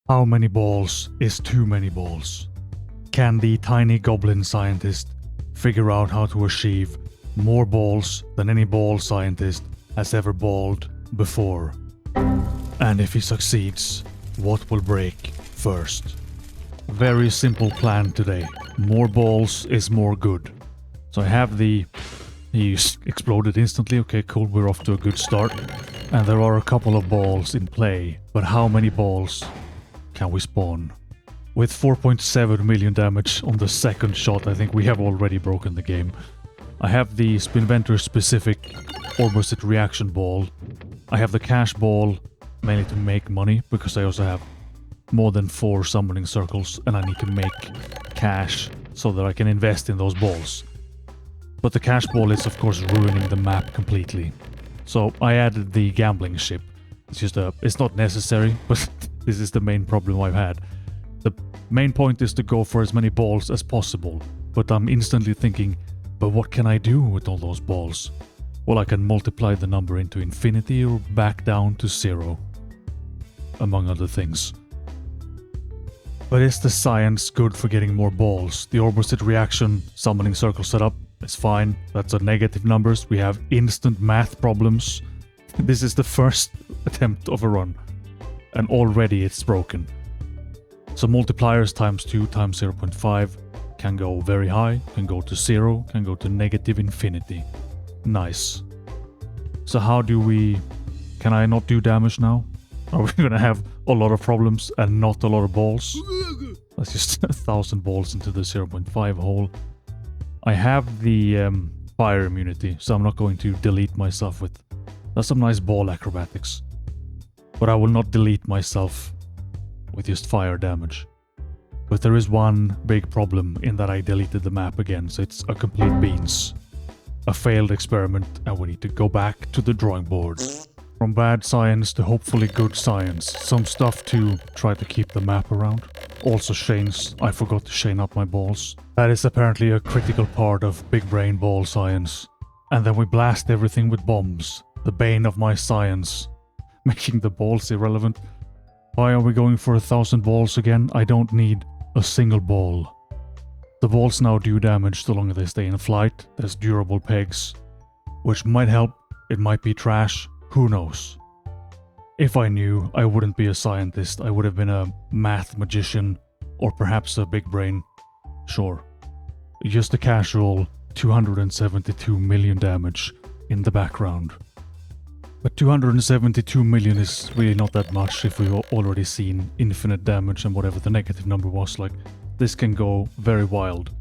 How many balls is too many balls? Can the tiny goblin scientist figure out how to achieve more balls than any ball scientist has ever balled before? And if he succeeds, what will break first? Very simple plan today. More balls is more good. So I have the... He exploded instantly. Okay, cool, we're off to a good start. And there are a couple of balls in play. But how many balls can we spawn? With 4.7 million damage on the second shot, I think we have already broken the game. I have the Spinventor specific opposite reaction ball. I have the cash ball mainly to make money, because I also have more than 4 summoning circles and I need to make cash so that I can invest in those balls. But the cash ball is of course ruining the map completely. So I added the gambling ship. It's just it's not necessary, but this is the main problem I've had. The main point is to go for as many balls as possible, but I'm instantly thinking, but what can I do with all those balls? Well, I can multiply the number into infinity or back down to 0, among other things. But is the science good for getting more balls? The opposite reaction summoning circle setup is fine. That's a negative numbers. We have instant math problems. This is the first attempt of a run, and already it's broken. So multipliers times 2 times 0.5 can go very high, can go to 0, can go to negative infinity. Nice. So how do we... Can I not do damage now? Are we gonna have a lot of problems and not a lot of balls? That's just 1,000 balls into the 0.5 hole. I have the fire immunity, so I'm not going to delete myself with... That's some nice ball acrobatics. But I will not delete myself with just fire damage. But there is one big problem in that I deleted the map again, so it's a complete beans. A failed experiment, and we need to go back to the drawing board. From bad science to hopefully good science. Some stuff to try to keep the map around. Also chains. I forgot to chain up my balls. That is apparently a critical part of big brain ball science. And then we blast everything with bombs. The bane of my science. Making the balls irrelevant. Why are we going for 1,000 balls again? I don't need a single ball. The balls now do damage so long as they stay in flight. There's durable pegs, which might help. It might be trash. Who knows? If I knew, I wouldn't be a scientist. I would have been a math magician, or perhaps a big brain. Sure. Just a casual 272 million damage in the background. But 272 million is really not that much if we've already seen infinite damage and whatever the negative number was. Like, this can go very wild.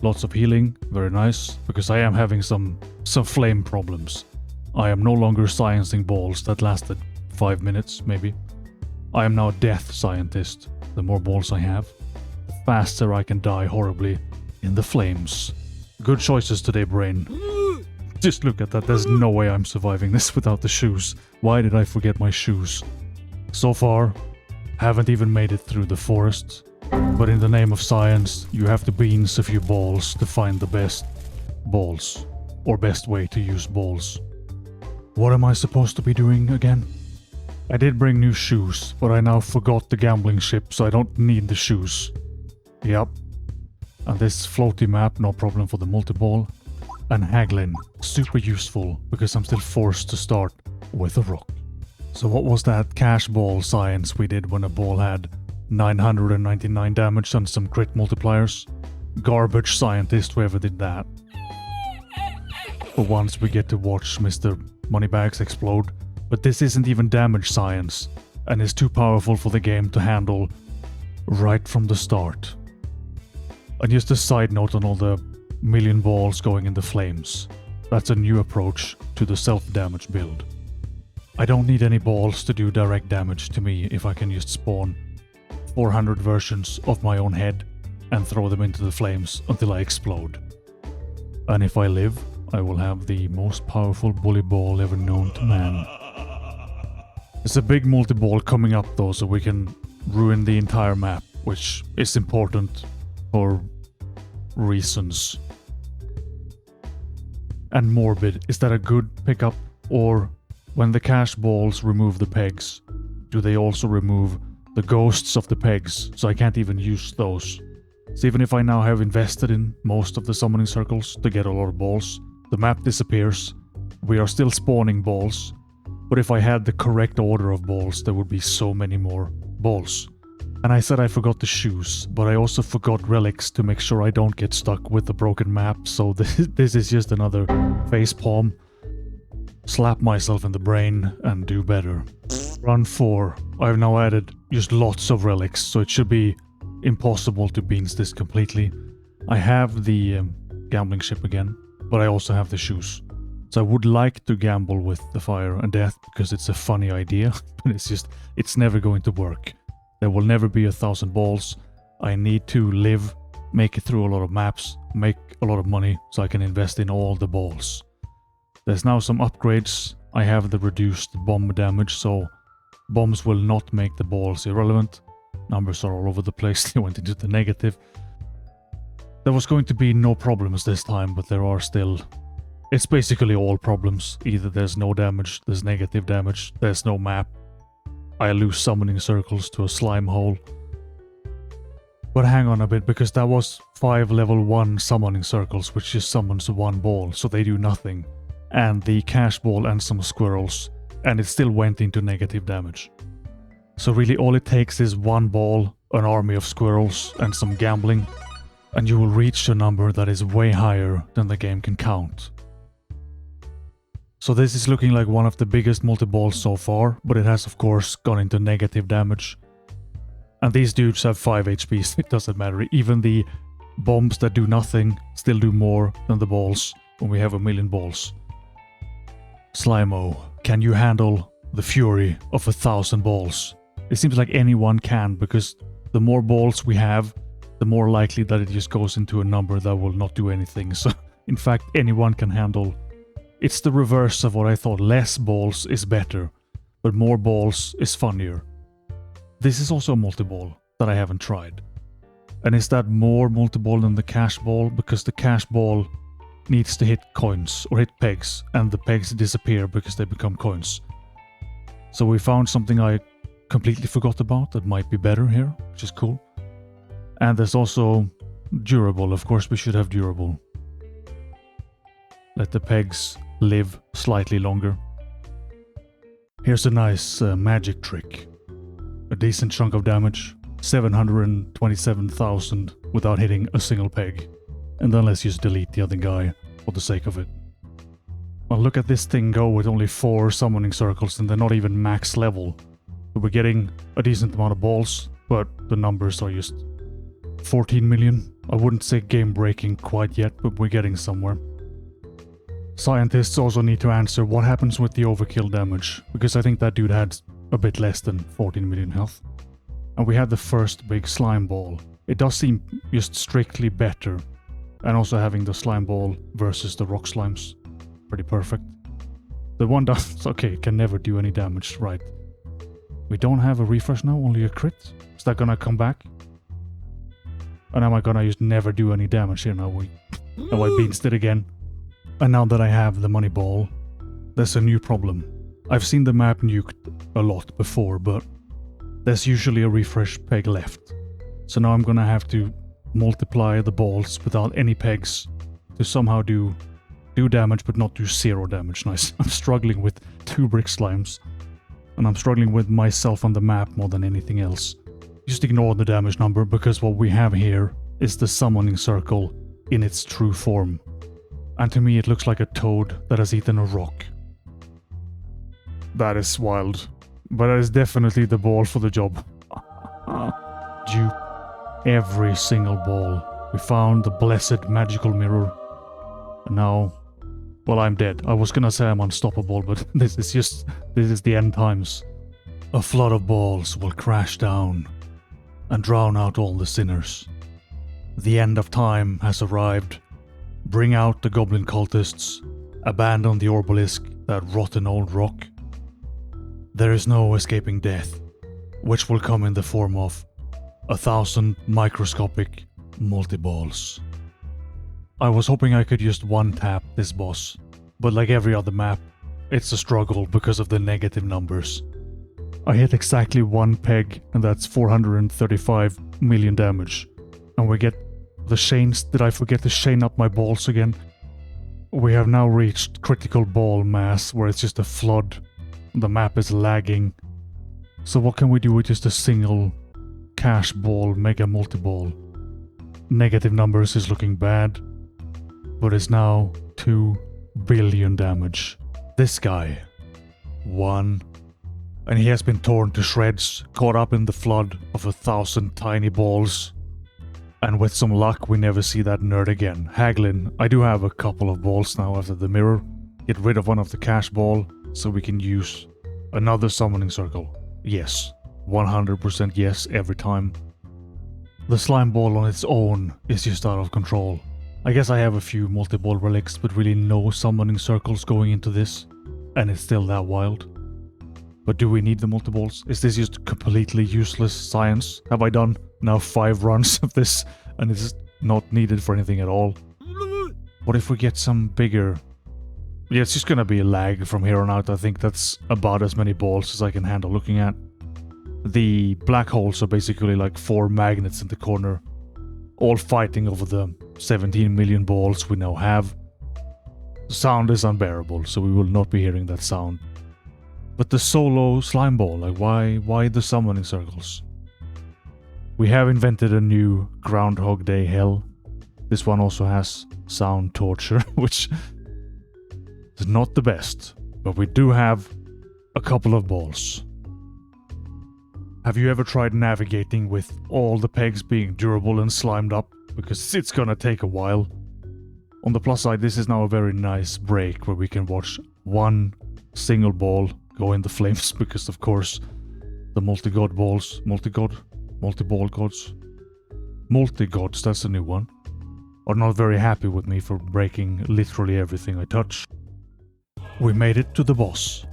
Lots of healing, very nice, because I am having some flame problems. I am no longer sciencing balls that lasted 5 minutes, maybe. I am now a death scientist. The more balls I have, the faster I can die horribly in the flames. Good choices today, brain. Just look at that, there's no way I'm surviving this without the shoes. Why did I forget my shoes? So far, haven't even made it through the forest. But in the name of science, you have to beans a few balls to find the best balls. Or best way to use balls. What am I supposed to be doing again? I did bring new shoes, but I now forgot the gambling ship, so I don't need the shoes. Yep. And this floaty map, no problem for the multi-ball. And haggling, super useful, because I'm still forced to start with a rock. So what was that cash ball science we did when a ball had 999 damage and some crit multipliers? Garbage scientist, whoever did that. For once we get to watch Mr. Moneybags explode, but this isn't even damage science, and is too powerful for the game to handle right from the start. And just a side note on all the million balls going in the flames. That's a new approach to the self-damage build. I don't need any balls to do direct damage to me if I can just spawn 400 versions of my own head and throw them into the flames until I explode. And if I live, I will have the most powerful bully ball ever known to man. There's a big multi-ball coming up though, so we can ruin the entire map, which is important for reasons. And morbid, is that a good pickup? Or when the cash balls remove the pegs, do they also remove the ghosts of the pegs, so I can't even use those. So even if I now have invested in most of the summoning circles to get a lot of balls, the map disappears. We are still spawning balls, but if I had the correct order of balls, there would be so many more balls. And I said I forgot the shoes, but I also forgot relics to make sure I don't get stuck with the broken map, so this is just another facepalm. Slap myself in the brain and do better. Run 4. I've now added just lots of relics, so it should be impossible to beans this completely. I have the gambling ship again, but I also have the shoes. So I would like to gamble with the fire and death because it's a funny idea, but it's never going to work. There will never be 1,000 balls. I need to live, make it through a lot of maps, make a lot of money so I can invest in all the balls. There's now some upgrades. I have the reduced bomb damage, so bombs will not make the balls irrelevant. Numbers are all over the place, they went into the negative. There was going to be no problems this time, but there are still... It's basically all problems. Either there's no damage, there's negative damage, there's no map. I lose summoning circles to a slime hole. But hang on a bit, because that was 5 level 1 summoning circles, which just summons 1 ball, so they do nothing. And the cash ball and some squirrels, and it still went into negative damage. So really all it takes is 1 ball, an army of squirrels, and some gambling, and you will reach a number that is way higher than the game can count. So this is looking like one of the biggest multi-balls so far, but it has of course gone into negative damage. And these dudes have 5 HP, so it doesn't matter. Even the bombs that do nothing still do more than the balls when we have 1,000,000 balls. Slimo, can you handle the fury of 1,000 balls? It seems like anyone can, because the more balls we have, the more likely that it just goes into a number that will not do anything. So in fact, anyone can handle. It's the reverse of what I thought. Less balls is better, but more balls is funnier. This is also a multi-ball that I haven't tried. And is that more multi-ball than the cash ball? Because the cash ball needs to hit coins or hit pegs, and the pegs disappear because they become coins. So we found something I completely forgot about that might be better here, which is cool. And there's also durable. Of course we should have durable. Let the pegs live slightly longer. Here's a nice magic trick. A decent chunk of damage, 727,000 without hitting a single peg. And then let's just delete the other guy for the sake of it. Well, look at this thing go with only 4 summoning circles and they're not even max level. We're getting a decent amount of balls, but the numbers are just 14 million. I wouldn't say game breaking quite yet, but we're getting somewhere. Scientists also need to answer what happens with the overkill damage, because I think that dude had a bit less than 14 million health. And we had the first big slime ball. It does seem just strictly better. And also having the slime ball versus the rock slimes. Pretty perfect. The one does, okay, can never do any damage, right. We don't have a refresh now, only a crit. Is that gonna come back? And am I gonna just never do any damage here now? Now I beansed it again. And now that I have the money ball, there's a new problem. I've seen the map nuked a lot before, but there's usually a refresh peg left. So now I'm gonna have to multiply the balls without any pegs to somehow do damage but not do 0 damage. Nice. I'm struggling with 2 brick slimes. And I'm struggling with myself on the map more than anything else. Just ignore the damage number, because what we have here is the summoning circle in its true form. And to me it looks like a toad that has eaten a rock. That is wild. But that is definitely the ball for the job. Dupe every single ball. We found the blessed magical mirror. And now, well, I'm dead. I was gonna say I'm unstoppable, but this is the end times. A flood of balls will crash down and drown out all the sinners. The end of time has arrived. Bring out the goblin cultists. Abandon the obelisk, that rotten old rock. There is no escaping death, which will come in the form of 1,000 microscopic multi-balls. I was hoping I could just one-tap this boss, but like every other map, it's a struggle because of the negative numbers. I hit exactly one peg, and that's 435 million damage. And we get the chains. Did I forget to chain up my balls again? We have now reached critical ball mass, where it's just a flood. The map is lagging. So what can we do with just a single cash ball, mega multi-ball? Negative numbers is looking bad, but it's now 2 billion damage. This guy, 1, and he has been torn to shreds, caught up in the flood of 1,000 tiny balls. And with some luck, we never see that nerd again. Haglin, I do have a couple of balls now after the mirror. Get rid of one of the cash ball, so we can use another summoning circle. Yes, 100% yes every time. The slime ball on its own is just out of control. I guess I have a few multi-ball relics, but really no summoning circles going into this, and it's still that wild. But do we need the multi-balls? Is this just completely useless science? Have I done now 5 runs of this, and it's not needed for anything at all? What if we get some bigger... Yeah, it's just gonna be a lag from here on out. I think that's about as many balls as I can handle looking at. The black holes are basically like 4 magnets in the corner, all fighting over the 17 million balls we now have. The sound is unbearable, so we will not be hearing that sound. But the solo slime ball, like why the summoning circles? We have invented a new Groundhog Day hell. This one also has sound torture, which is not the best, but we do have a couple of balls. Have you ever tried navigating with all the pegs being durable and slimed up? Because it's gonna take a while. On the plus side, this is now a very nice break where we can watch one single ball go in the flames, because of course the multi-ball gods, that's a new one, are not very happy with me for breaking literally everything I touch. We made it to the boss.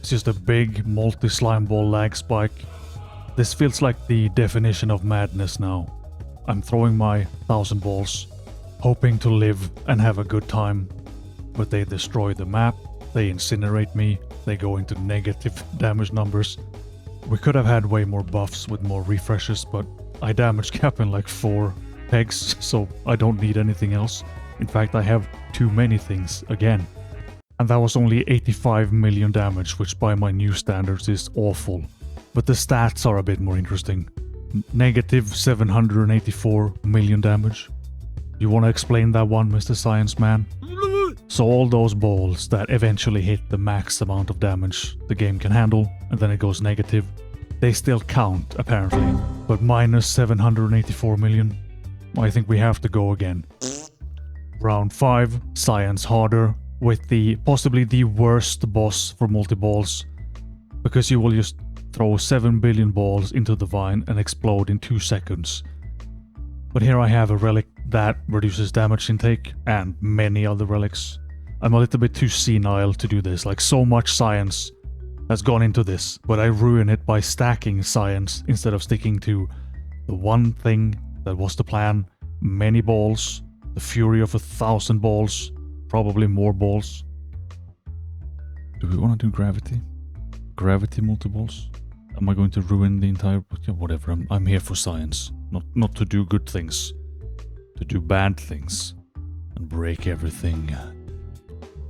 It's just a big multi-slime ball lag spike. This feels like the definition of madness now. I'm throwing my 1,000 balls, hoping to live and have a good time, but they destroy the map, they incinerate me, they go into negative damage numbers. We could have had way more buffs with more refreshes, but I damage cap in like 4 pegs, so I don't need anything else. In fact, I have too many things again. And that was only 85 million damage, which by my new standards is awful. But the stats are a bit more interesting. Negative 784 million damage. You want to explain that one, Mr. Science Man? So all those balls that eventually hit the max amount of damage the game can handle, and then it goes negative, they still count, apparently. But minus 784 million? I think we have to go again. Round 5, Science harder, with the possibly the worst boss for multi-balls, because you will just throw 7 billion balls into the vine and explode in 2 seconds. But here I have a relic that reduces damage intake, and many other relics. I'm a little bit too senile to do this, like so much science has gone into this, but I ruin it by stacking science instead of sticking to the one thing that was the plan. Many balls, the fury of 1,000 balls, probably more balls. Do we want to do gravity? Gravity multi-balls? Am I going to ruin the entire... Yeah, whatever, I'm here for science. Not to do good things. To do bad things. And break everything.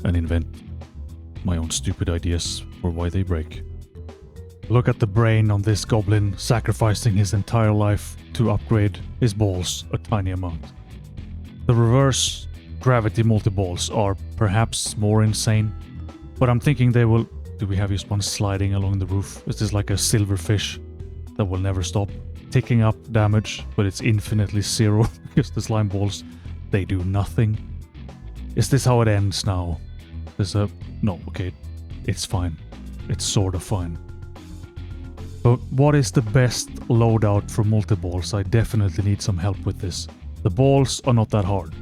And invent my own stupid ideas for why they break. Look at the brain on this goblin sacrificing his entire life to upgrade his balls a tiny amount. The reverse gravity multi-balls are perhaps more insane, but I'm thinking they will... Do we have just one sliding along the roof? Is this like a silverfish that will never stop? Ticking up damage, but it's infinitely zero because the slime balls, they do nothing. Is this how it ends now? There's a... No, okay, it's fine. It's sort of fine. But what is the best loadout for multi-balls? I definitely need some help with this. The balls are not that hard.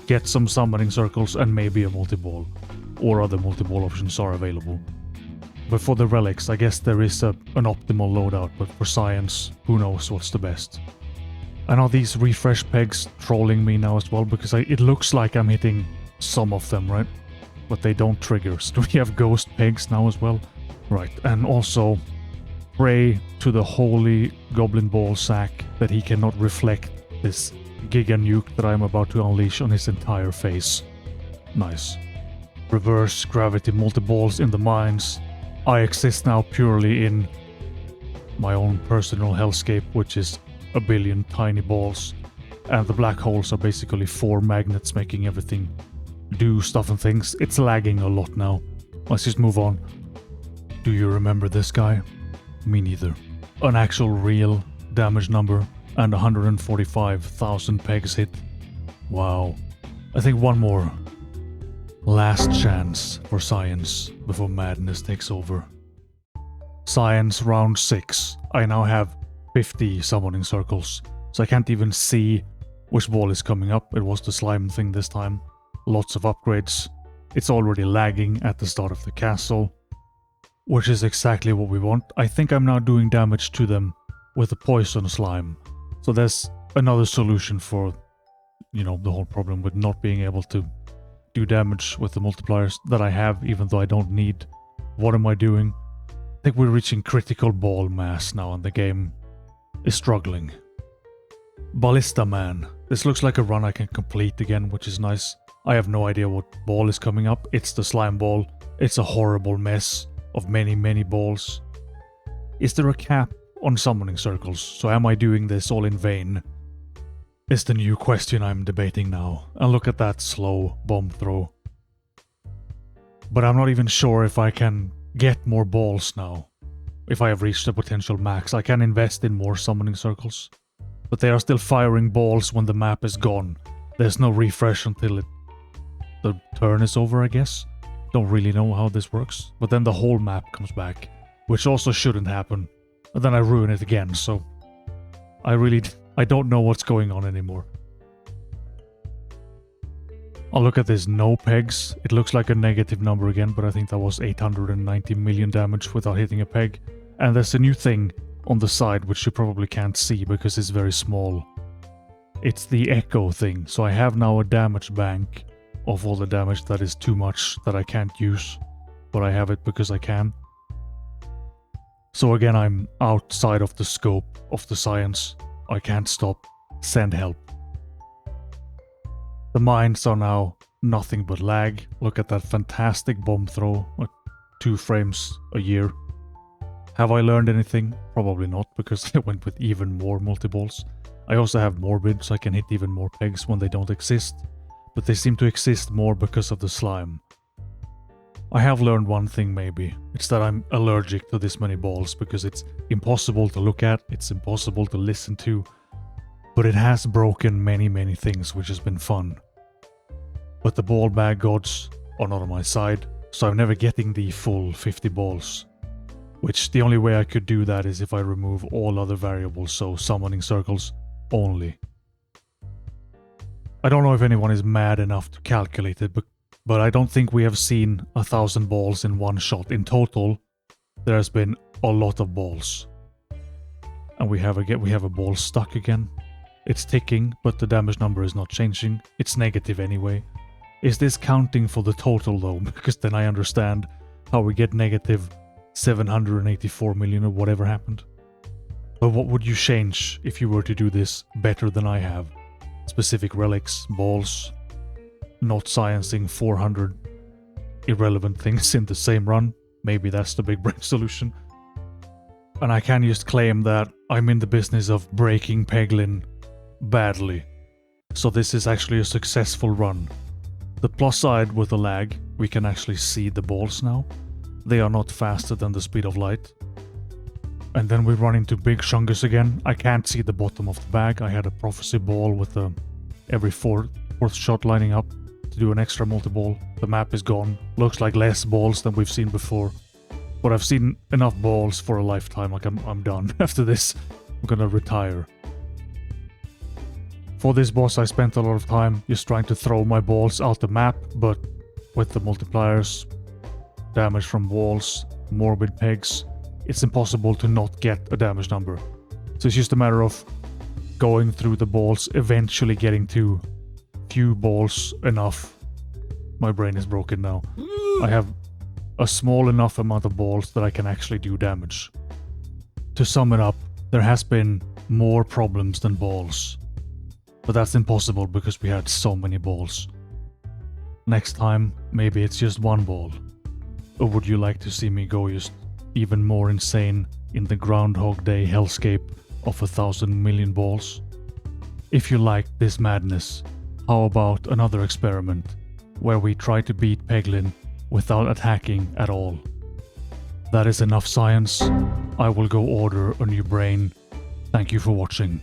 Get some summoning circles and maybe a multi-ball. Or other multi-ball options are available. But for the relics, I guess there is an optimal loadout, but for science, who knows what's the best. And are these refresh pegs trolling me now as well? Because it looks like I'm hitting some of them, right? But they don't trigger. So do we have ghost pegs now as well? Right, and also, pray to the holy goblin ball sack that he cannot reflect this giga nuke that I'm about to unleash on his entire face. Nice. Reverse gravity multi-balls in the mines. I exist now purely in my own personal hellscape, which is a billion tiny balls. And the black holes are basically 4 magnets making everything do stuff and things. It's lagging a lot now. Let's just move on. Do you remember this guy? Me neither. An actual real damage number and 145,000 pegs hit. Wow. I think one more. Last chance for science before madness takes over. Science round 6. I now have 50 summoning circles, so I can't even see which ball is coming up. It was the slime thing this time. Lots of upgrades. It's already lagging at the start of the castle, which is exactly what we want. I think I'm now doing damage to them with the poison slime. So there's another solution for, you know, the whole problem with not being able to do damage with the multipliers that I have, even though I don't need. What am I doing? I think we're reaching critical ball mass now and the game is struggling. Ballista Man. This looks like a run I can complete again, which is nice. I have no idea what ball is coming up. It's the slime ball. It's a horrible mess of many, many balls. Is there a cap on summoning circles? So am I doing this all in vain? Is the new question I'm debating now. And look at that slow bomb throw. But I'm not even sure if I can get more balls now. If I have reached the potential max, I can invest in more summoning circles. But they are still firing balls when the map is gone. There's no refresh until the turn is over, I guess. Don't really know how this works. But then the whole map comes back, which also shouldn't happen. And then I ruin it again, so I don't know what's going on anymore. I'll look at this no pegs. It looks like a negative number again, but I think that was 890 million damage without hitting a peg. And there's a new thing on the side, which you probably can't see because it's very small. It's the echo thing, so I have now a damage bank of all the damage that is too much that I can't use, but I have it because I can. So again, I'm outside of the scope of the science. I can't stop. Send help. The mines are now nothing but lag. Look at that fantastic bomb throw, like 2 frames a year. Have I learned anything? Probably not, because I went with even more multi-balls. I also have Morbid, so I can hit even more pegs when they don't exist, but they seem to exist more because of the slime. I have learned one thing maybe. It's that I'm allergic to this many balls, because it's impossible to look at, it's impossible to listen to, but it has broken many, many things, which has been fun. But the ball bag gods are not on my side, so I'm never getting the full 50 balls. Which the only way I could do that is if I remove all other variables, so summoning circles only. I don't know if anyone is mad enough to calculate it, but I don't think we have seen 1,000 balls in one shot. In total, there has been a lot of balls. And we have a ball stuck again. It's ticking, but the damage number is not changing. It's negative anyway. Is this counting for the total though? Because then I understand how we get negative 784 million or whatever happened. But what would you change if you were to do this better than I have? Specific relics, balls, not sciencing 400 irrelevant things in the same run. Maybe that's the big brain solution. And I can just claim that I'm in the business of breaking Peglin badly. So this is actually a successful run. The plus side with the lag, we can actually see the balls now. They are not faster than the speed of light. And then we run into big Shungus again. I can't see the bottom of the bag. I had a prophecy ball with every fourth shot lining up to do an extra multi-ball. The map is gone. Looks like less balls than we've seen before. But I've seen enough balls for a lifetime. Like I'm done after this. I'm gonna retire. For this boss I spent a lot of time just trying to throw my balls out the map, but with the multipliers, damage from walls, morbid pegs, it's impossible to not get a damage number. So it's just a matter of going through the balls, eventually getting to few balls enough. My brain is broken now. I have a small enough amount of balls that I can actually do damage. To sum it up, there has been more problems than balls. But that's impossible because we had so many balls. Next time, maybe it's just one ball. Or would you like to see me go just even more insane in the Groundhog Day hellscape of 1,000 million balls? If you like this madness, how about another experiment where we try to beat Peglin without attacking at all? That is enough science. I will go order a new brain. Thank you for watching.